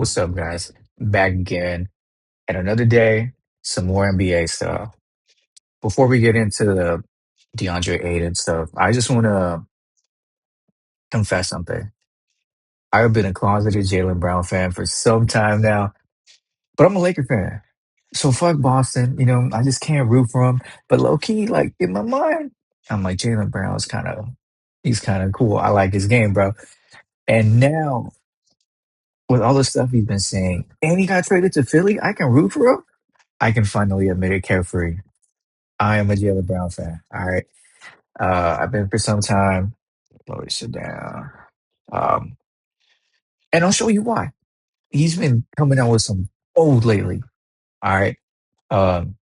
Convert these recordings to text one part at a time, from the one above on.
What's up, guys? Back again at another day, some more NBA stuff. Before we get into the DeAndre Ayton stuff, I just want to confess something. I've been a closeted Jalen Brown fan for some time now, but I'm a Laker fan. So fuck Boston. I just can't root for him. But low key, like in my mind, I'm like Jalen Brown's he's kind of cool. I like his game, bro. And now with all the stuff he's been saying, and he got traded to Philly, I can root for him. I can finally admit it carefree. I am a Jalen Brown fan. All right. I've been for some time. Let me sit down. Um, and I'll show you why. He's been coming out with some old lately. All right. Um,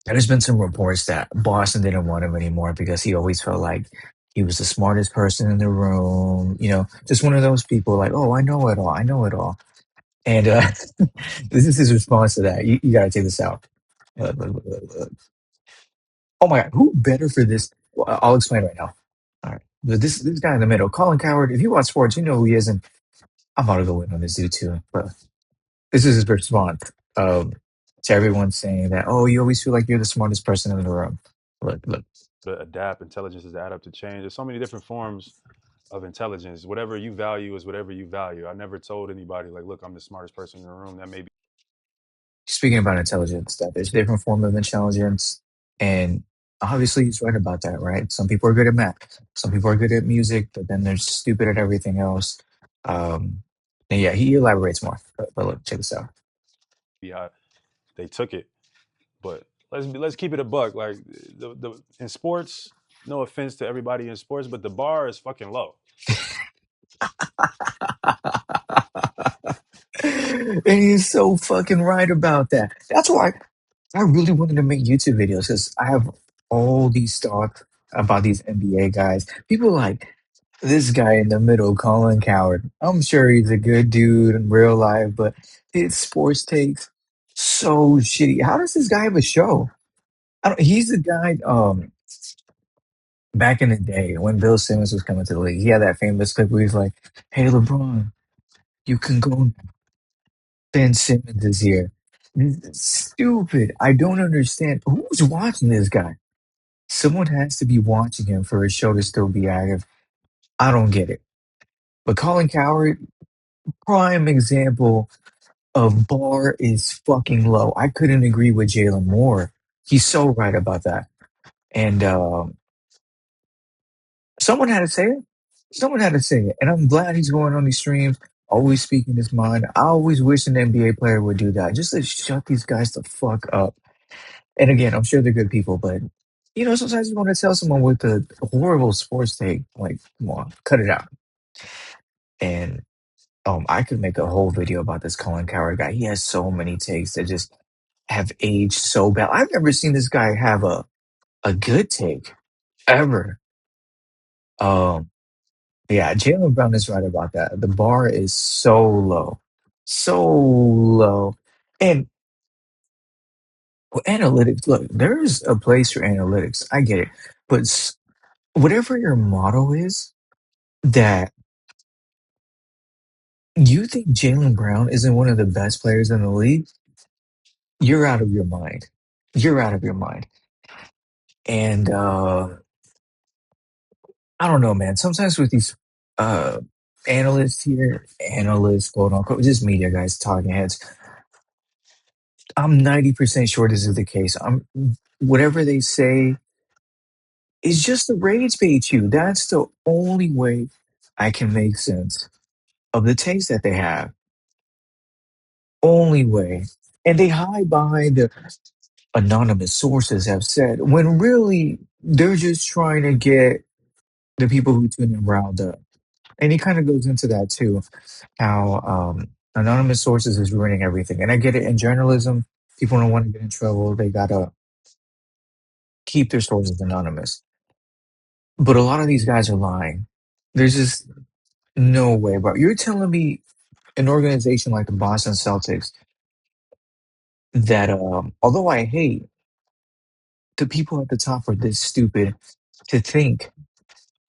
there's been some reports that Boston didn't want him anymore because he always felt like he was the smartest person in the room. Just one of those people like, oh, I know it all. I know it all. And this is his response to that. You got to take this out. Look. Oh my God, who better for this? Well, I'll explain right now. All right. But this guy in the middle, Colin Coward, if you watch sports, you know who he is. And I'm about to go in on this dude too. But this is his response to everyone saying that, oh, you always feel like you're the smartest person in the room. Look. To adapt. Intelligence is to adapt to change. There's so many different forms of intelligence. Whatever you value is whatever you value. I never told anybody like, look, I'm the smartest person in the room. That may be Speaking about intelligence, that there's different form of intelligence. And obviously he's right about that, right? Some people are good at math. Some people are good at music, but then they're stupid at everything else. Um, and yeah, he elaborates more. But look, check this out. how they took it. But let's keep it a buck. Like the in sports, no offense to everybody in sports, but the bar is fucking low. And he's so fucking right about that. That's why I really wanted to make YouTube videos because I have all these thoughts about these NBA guys. People like this guy in the middle, Colin Coward. I'm sure he's a good dude in real life, but his sports takes so shitty. How does this guy have a show? He's the guy. Back in the day when Bill Simmons was coming to the league, he had that famous clip where he's like, "Hey LeBron, you can go. Ben Simmons is here." This is stupid. I don't understand. Who's watching this guy? Someone has to be watching him for his show to still be active. I don't get it. But Colin Coward, prime example of bar is fucking low. I couldn't agree with Jalen more. He's so right about that. And someone had to say it. Someone had to say it. And I'm glad he's going on these streams, always speaking his mind. I always wish an NBA player would do that, just to shut these guys the fuck up. And again, I'm sure they're good people, but sometimes you want to tell someone with a horrible sports take, like, come on, cut it out. And I could make a whole video about this Colin Coward guy. He has so many takes that just have aged so bad. I've never seen this guy have a good take ever. Um, yeah, Jalen Brown is right about that. The bar is so low, and analytics. Look, there's a place for analytics. I get it, but whatever your motto is, that you think Jalen Brown isn't one of the best players in the league, you're out of your mind. You're out of your mind. And I don't know, man. Sometimes with these uh, analysts, quote unquote, just media guys, talking heads, I'm 90% sure this is the case. Whatever they say is just to rage bait you. That's the only way I can make sense of the taste that they have. Only way. And they hide behind the anonymous sources have said, when really they're just trying to get the people who tune in riled up. And he kind of goes into that too, how anonymous sources is ruining everything. And I get it in journalism, people don't want to get in trouble. They gotta keep their sources anonymous. But a lot of these guys are lying. There's just no way, bro. You're telling me an organization like the Boston Celtics that although I hate the people at the top are this stupid to think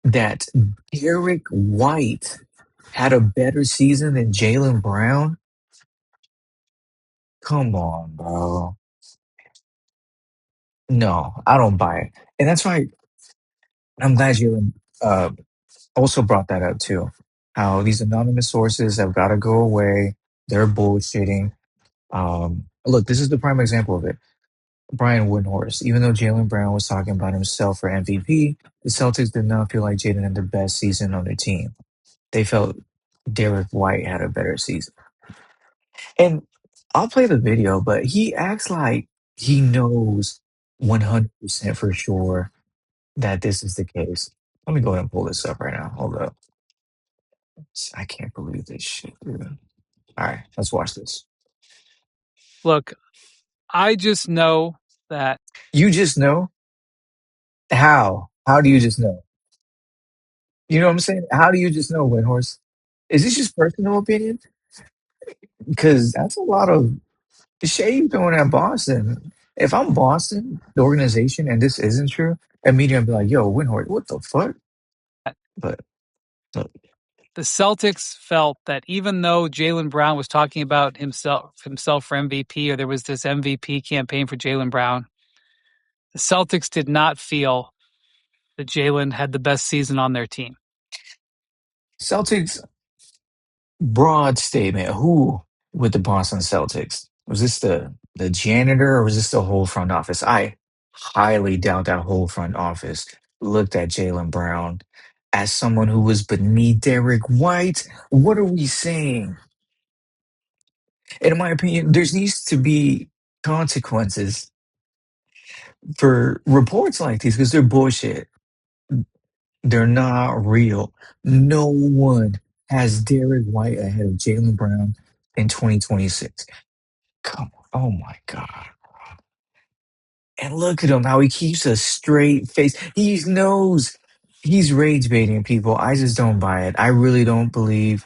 that Derek White had a better season than Jalen Brown? Come on, bro. No, I don't buy it. And that's why I'm glad you uh, also brought that up too. How these anonymous sources have got to go away. They're bullshitting. Look, this is the prime example of it. Brian Windhorst, even though Jaylen Brown was talking about himself for MVP, the Celtics did not feel like Jaylen had the best season on their team. They felt Derek White had a better season. And I'll play the video, but he acts like he knows 100% for sure that this is the case. Let me go ahead and pull this up right now. Hold up. I can't believe this shit, dude. All right, let's watch this. Look, I just know that You just know? How? How do you just know? You know what I'm saying? How do you just know, Windhorse? Is this just personal opinion? Because that's a lot of shade throwing at Boston. If I'm Boston, the organization, and this isn't true, immediately I'd be like, yo, Windhorse, what the fuck? But look, the Celtics felt that even though Jaylen Brown was talking about himself for MVP, or there was this MVP campaign for Jaylen Brown, the Celtics did not feel that Jaylen had the best season on their team. Celtics, broad statement. Who with the Boston Celtics? Was this the janitor or was this the whole front office? I highly doubt that whole front office looked at Jaylen Brown as someone who was beneath Derek White. What are we saying? In my opinion, there needs to be consequences for reports like these because they're bullshit. They're not real. No one has Derek White ahead of Jaylen Brown in 2026. Come on. Oh my God. And look at him, how he keeps a straight face. He knows he's rage baiting people. I just don't buy it. I really don't believe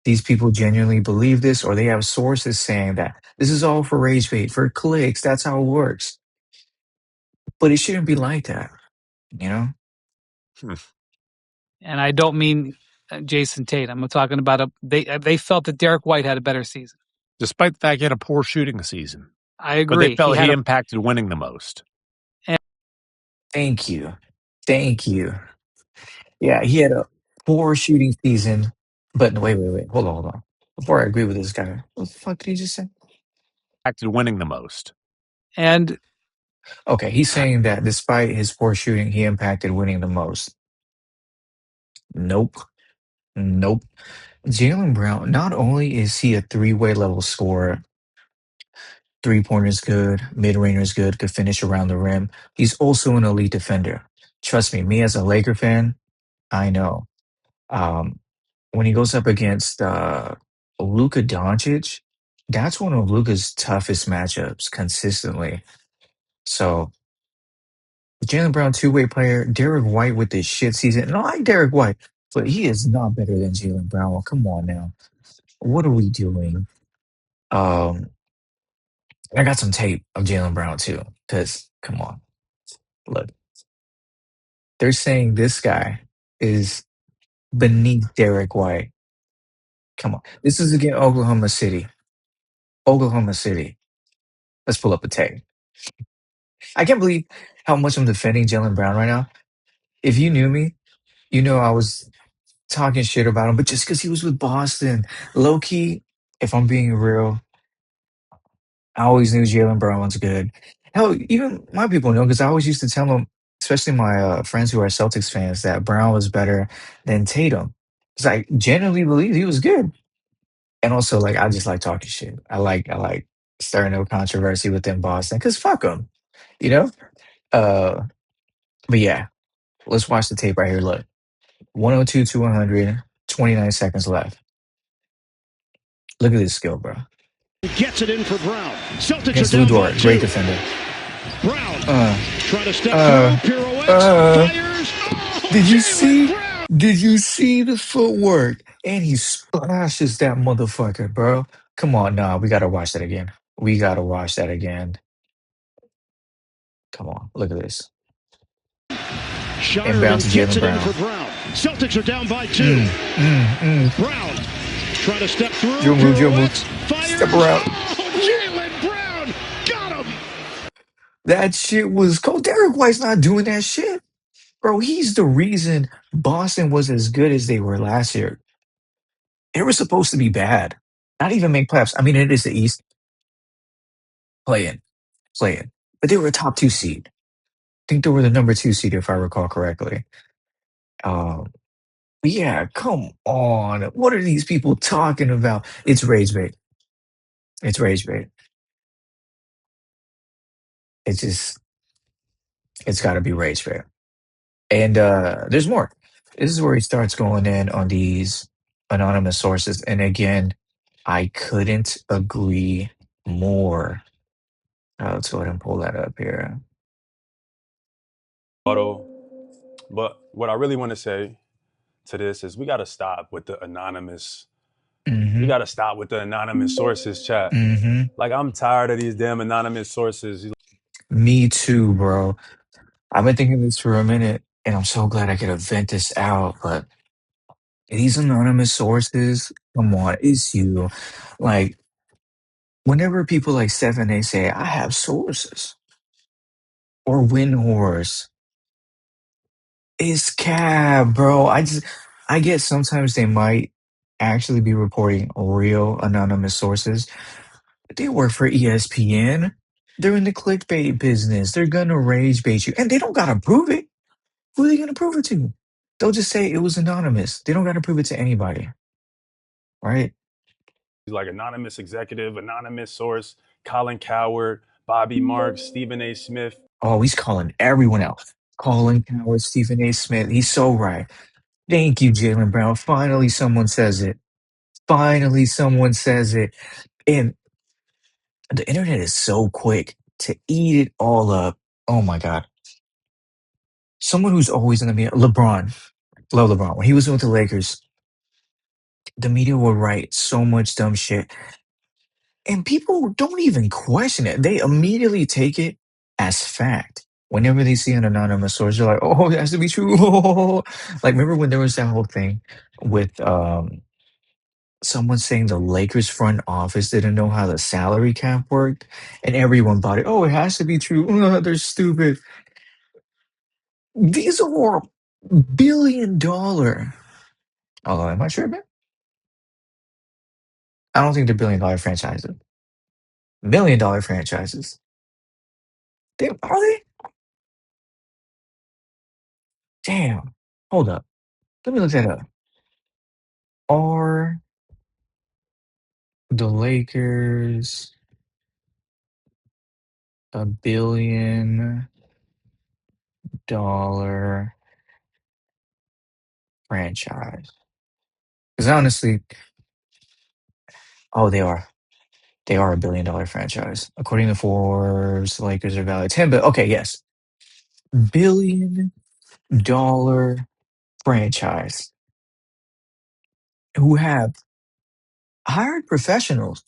these people genuinely believe this, or they have sources saying that this is all for rage bait, for clicks. That's how it works. But it shouldn't be like that, you know? Hmm. And I don't mean Jason Tate. I'm talking about they felt that Derek White had a better season. Despite the fact he had a poor shooting season, I but they agree. He felt he had a impacted winning the most. Thank you. Thank you. Yeah, he had a poor shooting season. But wait. Hold on. Before I agree with this guy, what the fuck did he just say? Impacted winning the most. and Okay, he's saying that despite his poor shooting, he impacted winning the most. Nope. Nope. Jaylen Brown, not only is he a three-way level scorer, three-pointer's good, mid-ranger's good, could finish around the rim, he's also an elite defender. Trust me as a Laker fan, I know. Um, when he goes up against Luka Doncic, that's one of Luka's toughest matchups consistently. So Jaylen Brown, two-way player. Derek White with this shit season. And I like Derek White, but he is not better than Jaylen Brown. Come on now. What are we doing? Um, I got some tape of Jaylen Brown too. Because come on, look, they're saying this guy is beneath Derek White. Come on, this is against Oklahoma City. Oklahoma City. Let's pull up the tape. I can't believe how much I'm defending Jaylen Brown right now. If you knew me, you know I was talking shit about him, but just because he was with Boston, low key, if I'm being real, I always knew Jaylen Brown was good. Hell, even my people know because I always used to tell them, especially my friends who are Celtics fans, that Brown was better than Tatum. Because I genuinely believe he was good. And also, like, I just like talking shit. I like stirring up controversy within Boston because fuck them, you know. Uh, but yeah, let's watch the tape right here. Look, 102 to 100, 29 seconds left. Look at this skill, bro. Gets it in for Brown. Celtics are Against Lou down by Dort, great two. defender. Brown Uh, trying to step uh, through, pirouettes, uh. fires. Oh, Did you Jaylen see? Brown! Did you see the footwork? And he splashes that motherfucker, bro. Come on, nah, we gotta watch that again. We gotta watch that again. Come on, look at this. Inbound Shotterman to gets Jaylen it in for Brown. Brown. Celtics are down by two. Mm. Brown trying to step through, Drill move, pirouettes, step fires. around. Oh, Jaylen Brown! That shit was cold. Derek White's not doing that shit. Bro, he's the reason Boston was as good as they were last year. They were supposed to be bad. Not even make playoffs. I mean, it is the East. Playing, playing. But they were a top two seed. I think they were the number two seed, if I recall correctly. Um, but yeah, come on. What are these people talking about? It's rage bait. It's rage bait. It's just, it's got to be rage bait. And there's more. This is where he starts going in on these anonymous sources. And again, I couldn't agree more. Let's go ahead and pull that up here. Auto. But what I really want to say to this is we got to stop with the anonymous. We Mm-hmm. got to stop with the anonymous sources chat. Mm-hmm. Like I'm tired of these damn anonymous sources. Me too, bro. I've been thinking this for a minute, and I'm so glad I could have vent this out. But these anonymous sources, come on, it's you. Like, whenever people like Stephen A say, I have sources or win horse, it's cab, bro. I get sometimes they might actually be reporting real anonymous sources. But they work for ESPN. They're in the clickbait business. They're gonna rage bait you, and they don't gotta prove it. Who are they gonna prove it to? They'll just say it was anonymous. They don't gotta prove it to anybody, right? Like anonymous executive, anonymous source, Colin Coward, Bobby Marks, Stephen A. Smith. Oh, he's calling everyone else. Colin Coward, Stephen A. Smith. He's so right. Thank you, Jaylen Brown. Finally, someone says it. Finally, someone says it. And the internet is so quick to eat it all up. Oh my God. Someone who's always in the media, LeBron. Love LeBron. When he was with the Lakers, the media would write so much dumb shit. And people don't even question it. They immediately take it as fact. Whenever they see an anonymous source, they're like, oh, it has to be true. Like, remember when there was that whole thing with someone saying the Lakers front office didn't know how the salary cap worked, and everyone bought it. Oh, it has to be true. They're stupid. These are $1 billion. Although, am I sure, man? I don't think they're $1 billion franchises. $1 million franchises. Are they? Damn. Hold up. Let me look that up. Are the Lakers $1 billion franchise? Because honestly, oh, they are. They are $1 billion franchise. According to Forbes, the Lakers are valued 10, but okay, yes. $1 billion franchise who have hired professionals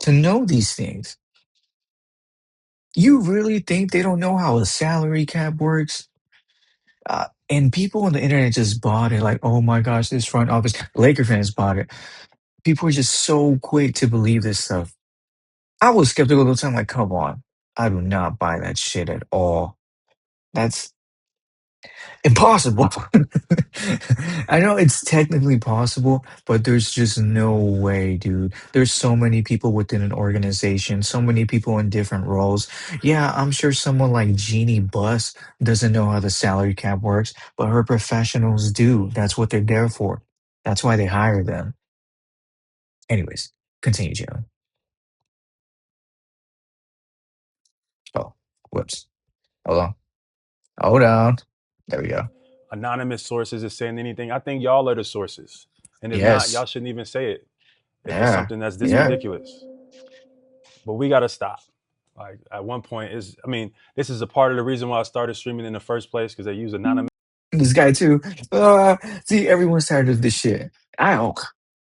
to know these things. You really think they don't know how a salary cap works? And people on the internet just bought it, like, oh my gosh, this front office. Laker fans bought it. People are just so quick to believe this stuff. I was skeptical the time, like, come on. I do not buy that shit at all. That's impossible. I know it's technically possible, but there's just no way, dude. There's so many people within an organization, so many people in different roles. Yeah, I'm sure someone like Jeannie Buss doesn't know how the salary cap works, but her professionals do. That's what they're there for. That's why they hire them. Anyways, continue, Jalen. Oh, whoops. Hold on. Hold on. There we go. Anonymous sources is saying anything. I think y'all are the sources. And if not, y'all Yes. shouldn't even say it if it's Yeah. something that's this Yeah. ridiculous. But we got to stop. Like at one point is I mean, this is a part of the reason why I started streaming in the first place because they use anonymous This guy too. See, everyone's tired of this shit. I don't,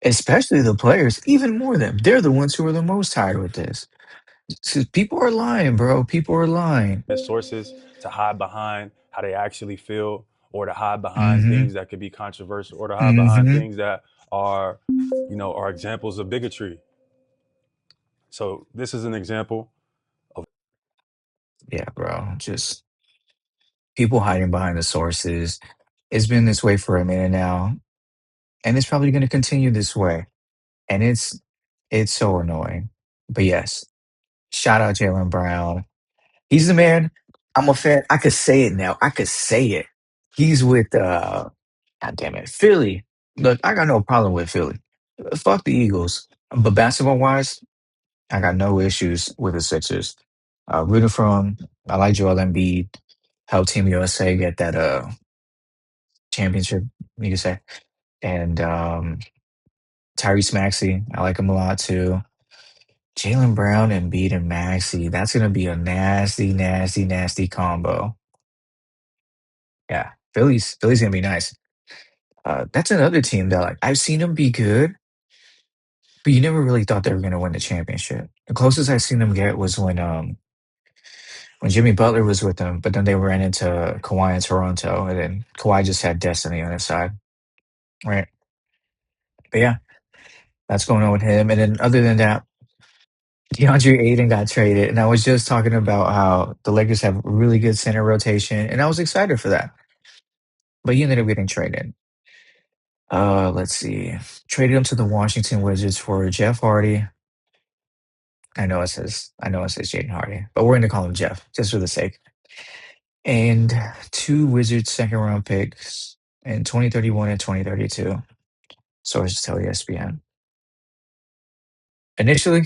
especially the players, even more them. They're the ones who are the most tired with this. People are lying, bro. People are lying. sources to hide behind how they actually feel or to hide behind Mm-hmm. things that could be controversial or to hide behind Mm-hmm. things that are, are examples of bigotry. So this is an example of Yeah, bro. Just people hiding behind the sources. It's been this way for a minute now, and it's probably going to continue this way. And it's so annoying. But yes, shout out Jalen Brown. He's the man. I'm a fan. I could say it now. I could say it. He's with God damn it, Philly. Look, I got no problem with Philly. Fuck the Eagles. But basketball wise, I got no issues with the Sixers. Rooting for 'em. I like Joel Embiid. Help Team USA get that championship, you could say. And Tyrese Maxey, I like him a lot too. Jalen Brown, Embiid, and Maxey. That's gonna be a nasty, nasty, nasty combo. Yeah, Philly's gonna be nice. That's another team that like I've seen them be good, but you never really thought they were gonna win the championship. The closest I've seen them get was when Jimmy Butler was with them, but then they ran into Kawhi in Toronto, and then Kawhi just had destiny on his side, right? But yeah, that's going on with him. And then other than that, DeAndre Ayton got traded, and I was just talking about how the Lakers have really good center rotation, and I was excited for that. But he ended up getting traded. Let's see, traded him to the Washington Wizards for Jeff Hardy. I know it says Jaden Hardy, but we're going to call him Jeff just for the sake. And two Wizards second round picks in 2031 and 2032. Sources tell ESPN. Initially,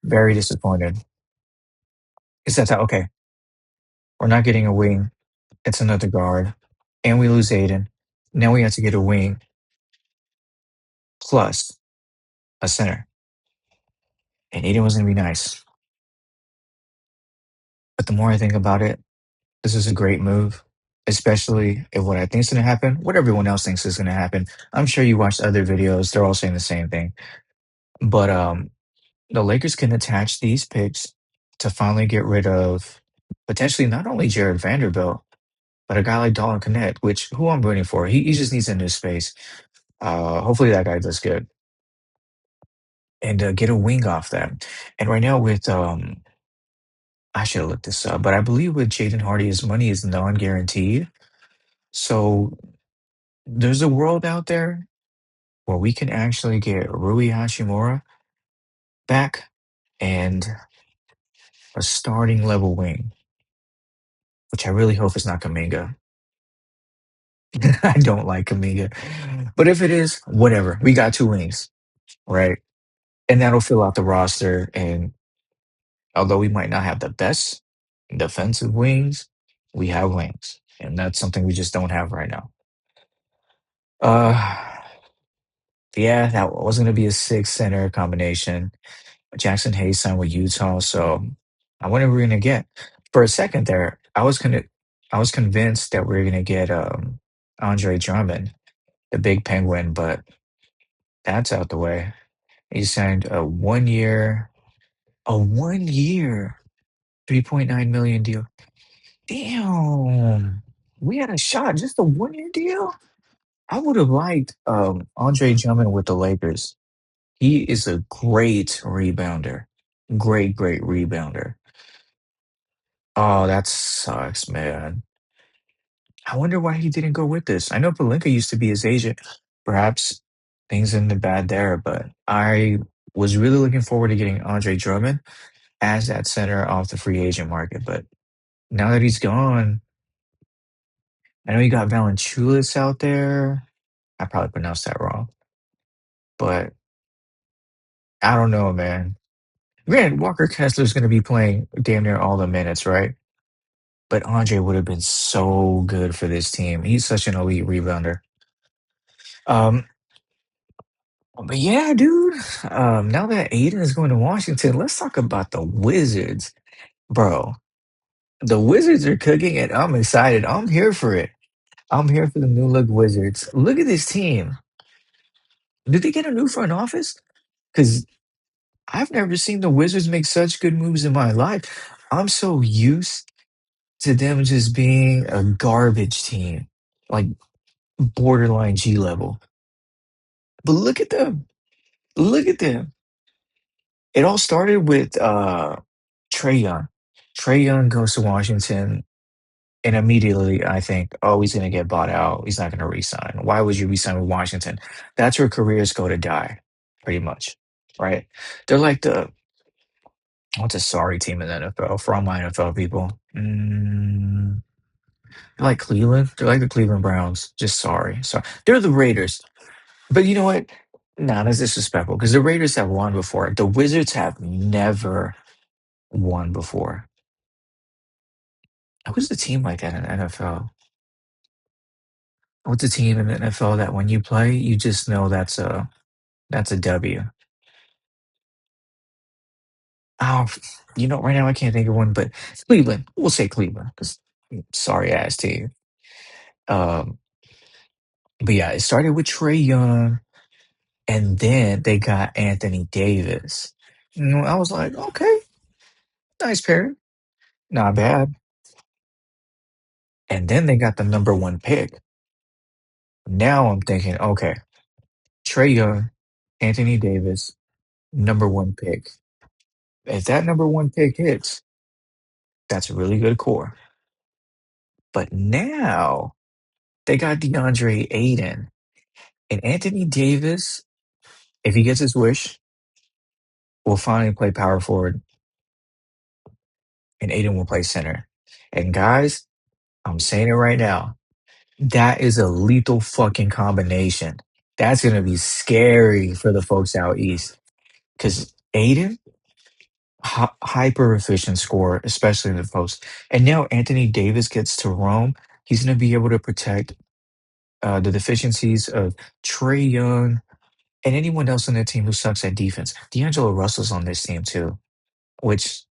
very disappointed. It's that okay, we're not getting a wing. It's another guard, and we lose Aiden. Now we have to get a wing plus a center, and Aiden was going to be nice. But the more I think about it, this is a great move, especially if what I think is going to happen, what everyone else thinks is going to happen. I'm sure you watched other videos; they're all saying the same thing. But the Lakers can attach these picks to finally get rid of potentially not only Jared Vanderbilt, but a guy like Dalton Connect, which who I'm rooting for. He just needs a new space. Hopefully that guy does good and get a wing off that. And right now with I should have looked this up, but I believe with Jaden Hardy, his money is non-guaranteed. So there's a world out there where we can actually get Rui Hachimura back and a starting level wing, which I really hope is not Kaminga. I don't like Kaminga. But if it is, whatever. We got two wings, right? And that'll fill out the roster. And although we might not have the best defensive wings, we have wings. And that's something we just don't have right now. Uh yeah, that was gonna be a six center combination. Jackson Hayes signed with Utah, so I wonder what we're gonna get. For a second there, I was convinced that we are gonna get Andre Drummond, the big penguin, but that's out the way. He signed a 1 year, 3.9 million deal. Damn. We had a shot, just a 1 year deal. I would have liked Andre Drummond with the Lakers. He is a great rebounder. Great, great rebounder. Oh, that sucks, man. I wonder why he didn't go with this. I know Palinka used to be his agent. Perhaps things ended bad there, but I was really looking forward to getting Andre Drummond as that center off the free agent market. But now that he's gone, I know you got Valanciunas out there. I probably pronounced that wrong, but I don't know, man. Granted, Walker Kessler's going to be playing damn near all the minutes, right? But Andre would have been so good for this team. He's such an elite rebounder. Um, but yeah, dude. Now that Aiden is going to Washington, let's talk about the Wizards, bro. The Wizards are cooking, and I'm excited. I'm here for it. I'm here for the new look Wizards. Look at this team. Did they get a new front office? Because I've never seen the Wizards make such good moves in my life. I'm so used to them just being a garbage team, like borderline G level. But look at them. Look at them. It all started with Trey Young. Trey Young goes to Washington, and immediately I think, oh, he's going to get bought out. He's not going to resign. Why would you resign with Washington? That's where careers go to die, pretty much, right? They're like the what's a sorry team in the NFL for all my NFL people? They're like Cleveland. They're like the Cleveland Browns. Just sorry. Sorry. They're the Raiders. But you know what? Nah, that's disrespectful because the Raiders have won before. The Wizards have never won before. Who's the team like that in the NFL? What's a team in the NFL that when you play, you just know that's a W? Oh, right now I can't think of one, but Cleveland. We'll say Cleveland because sorry ass team. Um, but yeah, it started with Trey Young, and then they got Anthony Davis. I was like, okay, nice pair, not bad. And then they got the number one pick. Now I'm thinking, okay, Trey Young, Anthony Davis, number one pick. If that number one pick hits, that's a really good core. But now they got DeAndre Ayton and Anthony Davis. If he gets his wish, will finally play power forward, and Ayton will play center. And guys, I'm saying it right now. That is a lethal fucking combination. That's gonna be scary for the folks out east. Because Aiden, hyper efficient scorer, especially in the post. And now Anthony Davis gets to roam. He's gonna be able to protect the deficiencies of Trey Young and anyone else on that team who sucks at defense. D'Angelo Russell's on this team too, which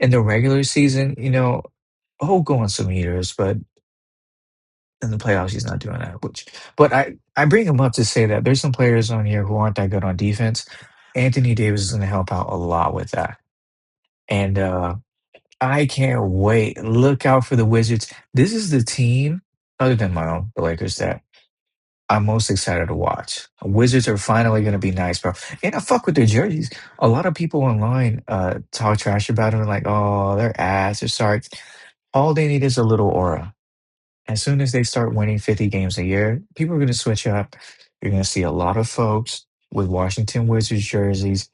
in the regular season, he'll go on some heaters, but in the playoffs, he's not doing that. But I bring him up to say that there's some players on here who aren't that good on defense. Anthony Davis is going to help out a lot with that, and I can't wait. Look out for the Wizards. This is the team, other than my own, the Lakers, that I'm most excited to watch. Wizards are finally going to be nice, bro. And I fuck with their jerseys. A lot of people online talk trash about them, like, oh, they're ass, they're sorry. All they need is a little aura. As soon as they start winning 50 games a year, people are going to switch up. You're going to see a lot of folks with Washington Wizards jerseys,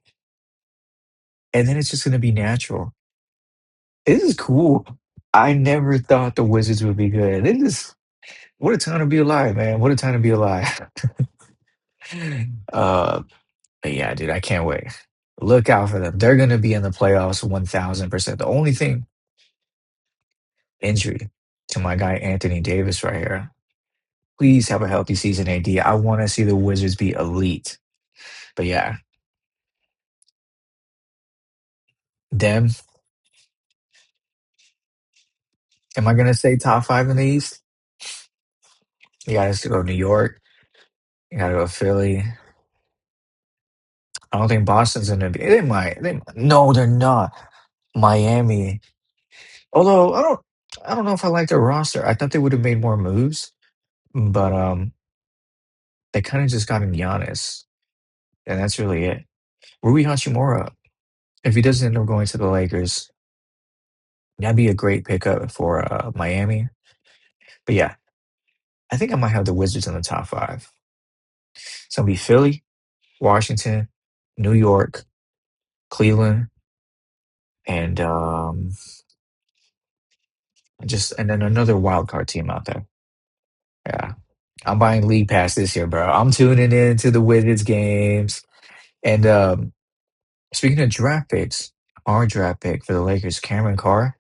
and then it's just going to be natural. This is cool. I never thought the Wizards would be good. This is what a time to be alive, man. What a time to be alive. uh, but yeah, dude, I can't wait. Look out for them. They're going to be in the playoffs 1000%. The only thing, injury to my guy Anthony Davis right here. Please have a healthy season, AD. I want to see the Wizards be elite. But yeah, them. Am I gonna say top five in the East? You got to go New York. You got to go Philly. I don't think Boston's gonna be. They might. No, they're not. Miami. Although I don't know if I like their roster. I thought they would have made more moves, but they kind of just got in Giannis, and that's really it. Rui Hachimura, if he doesn't end up going to the Lakers, that'd be a great pickup for Miami. But yeah, I think I might have the Wizards in the top five. So it'll be Philly, Washington, New York, Cleveland, and and then another wild card team out there. Yeah. I'm buying League Pass this year, bro. I'm tuning in to the Wizards games. And speaking of draft picks, our draft pick for the Lakers, Cameron Carr.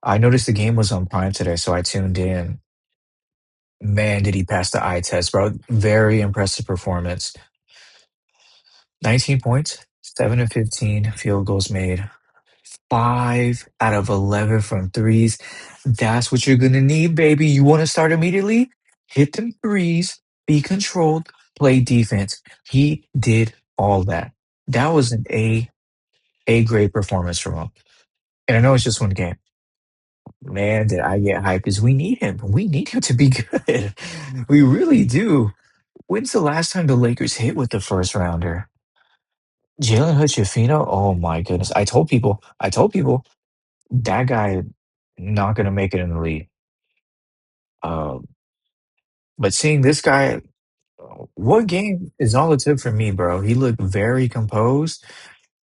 I noticed the game was on Prime today, so I tuned in. Man, did he pass the eye test, bro? Very impressive performance. 19 points, 7 of 15 field goals made, 5 out of 11 from threes. That's what you're going to need, baby. You want to start immediately? Hit them threes, be controlled, play defense. He did all that. That was an A grade performance from him. And I know it's just one game. Man, did I get hyped because we need him. We need him to be good. We really do. When's the last time the Lakers hit with the first rounder? Jalen Hood-Schifino? Oh my goodness. I told people. that guy not gonna make it in the league. Uh, but seeing this guy, what game is all it took for me, bro? He looked very composed,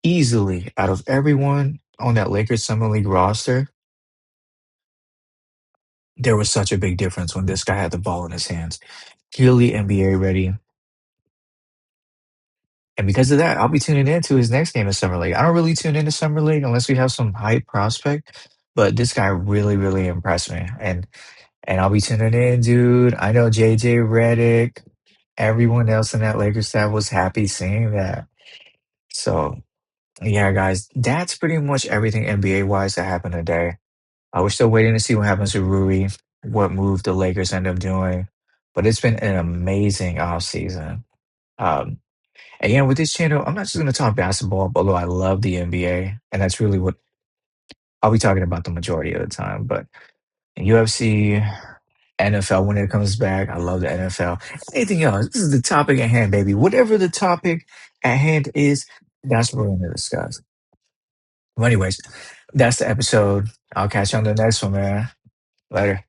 easily out of everyone on that Lakers Summer League roster. There was such a big difference when this guy had the ball in his hands. Clearly NBA ready. And because of that, I'll be tuning in to his next game in Summer League. I don't really tune into Summer League unless we have some hype prospect, but this guy really, really impressed me. And I'll be tuning in, dude. I know JJ Redick, everyone else in that Lakers staff was happy seeing that. So yeah, guys, that's pretty much everything NBA wise that happened today. We're still waiting to see what happens with Rui, what move the Lakers end up doing. But it's been an amazing offseason. Um, and yeah, with this channel, I'm not just going to talk basketball, although I love the NBA. And that's really what I'll be talking about the majority of the time. But UFC, NFL when it comes back, I love the NFL. Anything else? This is the topic at hand, baby. Whatever the topic at hand is, that's what we're going to discuss. Well, anyways, that's the episode. I'll catch you on the next one, man. Later.